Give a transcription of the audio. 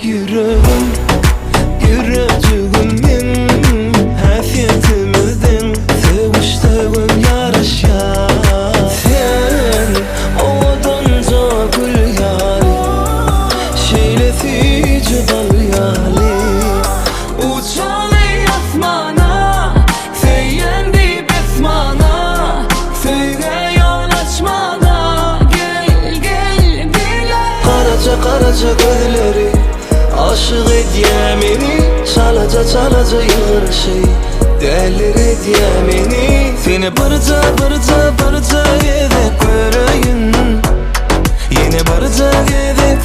Yüreğim, yüreğimin hafiyetimizden seviştiğin yarışa. Sen odanca gül yali, şeyletici dal yali. Uçalı asmana, feyendi besmana, feyge yanaşmana. Gel gel gel. Karaca gözleri aşık ediyor beni. Çalaca yığır şey delir ediyor beni. Seni barca yedek göreyim. Yine barca yedek